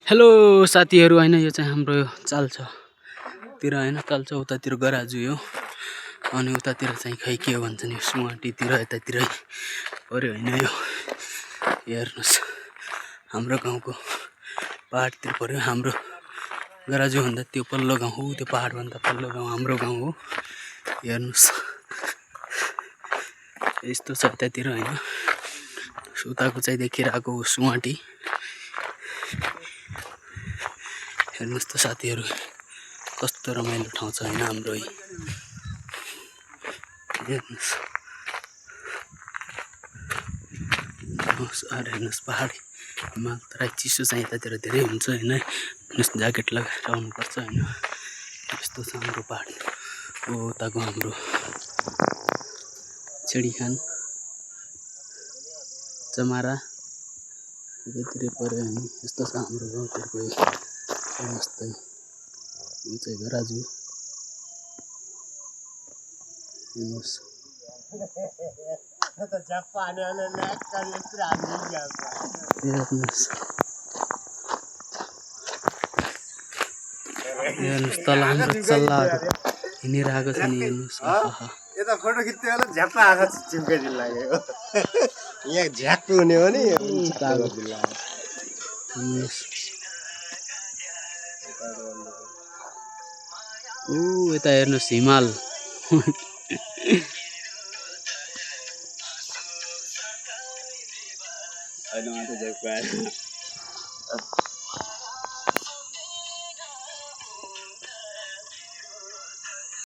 hello साथीहरु हैन यो चाहिँ हाम्रो चाल्चतिर हैन चाल्च उतातिर गराजु यो अनि उतातिर चाहिँ खै के हो भन्छन् यो सुवाटीतिर यतातिर पर्यो हैन यो हेर्नुस् हाम्रो गाउँको पहाडतिर पर्यो हाम्रो गराजु भन्दा त्यो पल्लो गाउँ हो त्यो पहाड भन्दा पल्लो गाउँ हाम्रो गाउँ हो हेर्नुस् यस्तो छ यतातिर हैन उताको चाहिँ देखिरहेको सुवाटी हेर्नुस् त साथीहरु कस्तो रमाइलो ठाउँ छ हैन हाम्रो हेर्नुस् हेर्नुस् पहाड हिमाल तराई चिसो चाहिँ यतातिर धेरै हुन्छ हैन हेर्नुस् ज्याकेट लगाएर आउनु पर्छ हैन यस्तो छ हाम्रो पहाड ओ उताको हाम्रो छेडीखान चमारा यतातिर पर्यो हैन यस्तो छ हाम्रो गाउँतिरको हेर्नुस् त यो चाहिँ गराजु हेर्नुस् हेर्नुस् तल हाम्रो चल्लाहरू हिँडिरहेको छ नि हेर्नुस् यता फोटो खिच्दै होला झ्याप्पा आँखा चिम्के जिल्ला लाग्यो यहाँ झ्याप्पै हुने हो नि यता हेर्नुस् हिमाल अहिले मात्र झ्याप्पा